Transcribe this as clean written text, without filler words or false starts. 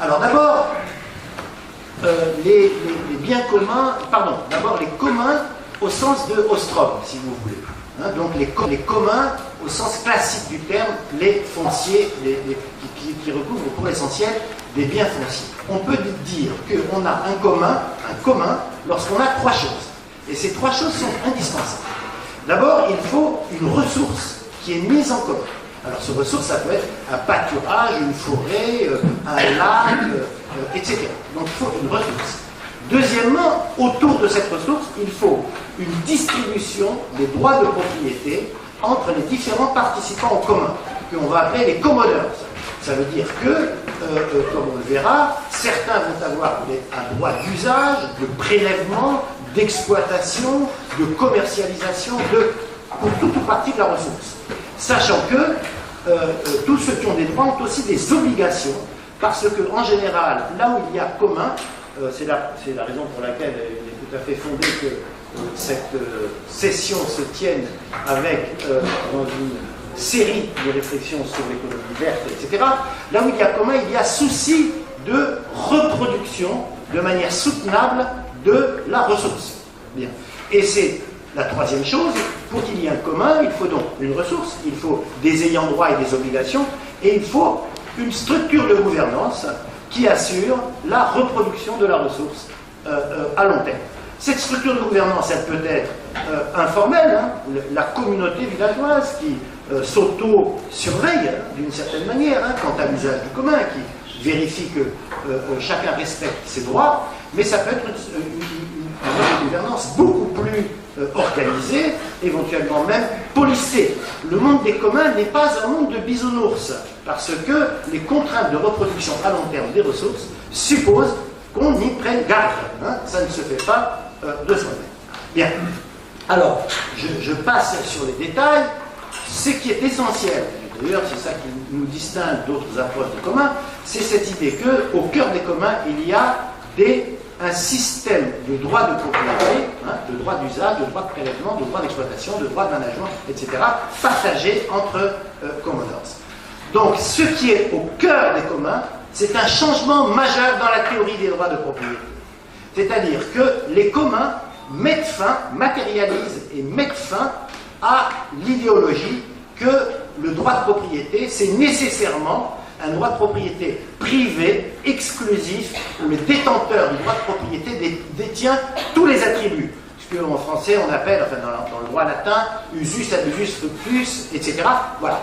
Alors d'abord, les biens communs, pardon, d'abord les communs au sens de Ostrom, si vous voulez. Hein, donc les communs au sens classique du terme, les fonciers, qui recouvrent pour l'essentiel des biens fonciers. On peut dire qu'on a un commun lorsqu'on a trois choses. Et ces trois choses sont indispensables. D'abord, il faut une ressource qui est mise en commun. Alors, cette ressource, ça peut être un pâturage, une forêt, un lac, etc. Donc, il faut une ressource. Deuxièmement, autour de cette ressource, il faut une distribution des droits de propriété entre les différents participants en commun, qu'on va appeler les commodeurs. Ça veut dire que, comme on le verra, certains vont avoir un droit d'usage, de prélèvement, d'exploitation, de commercialisation, pour toute ou partie de la ressource. Sachant que tous ceux qui ont des droits ont aussi des obligations, parce que en général, là où il y a commun, c'est la raison pour laquelle il est tout à fait fondé que cette session se tienne avec dans une série de réflexions sur l'économie verte, etc. Là où il y a commun, il y a souci de reproduction de manière soutenable de la ressource. Bien. Et c'est la troisième chose, pour qu'il y ait un commun, il faut donc une ressource, il faut des ayants droit et des obligations, et il faut une structure de gouvernance qui assure la reproduction de la ressource à long terme. Cette structure de gouvernance, elle peut être informelle, hein, la communauté villageoise qui s'auto-surveille d'une certaine manière quant à l'usage du commun, qui vérifie que chacun respecte ses droits, mais ça peut être une gouvernance beaucoup plus organisée, éventuellement même policée. Le monde des communs n'est pas un monde de bisounours, parce que les contraintes de reproduction à long terme des ressources supposent qu'on y prenne garde. Hein, ça ne se fait pas de soi-même. Bien. Alors, je passe sur les détails. Ce qui est essentiel, d'ailleurs c'est ça qui nous distingue d'autres approches du commun, c'est cette idée qu'au cœur des communs, il y a un système de droits de propriété, de droits d'usage, de droits de prélèvement, de droits d'exploitation, de droits d'aménagement, etc., partagés entre commodores. Donc, ce qui est au cœur des communs, c'est un changement majeur dans la théorie des droits de propriété. C'est-à-dire que les communs mettent fin, matérialisent et mettent fin à l'idéologie que le droit de propriété, c'est nécessairement un droit de propriété privé, exclusif, où le détenteur du droit de propriété détient tous les attributs. Ce qu'en français on appelle, enfin dans le droit latin, usus, abusus, fructus, etc. Voilà.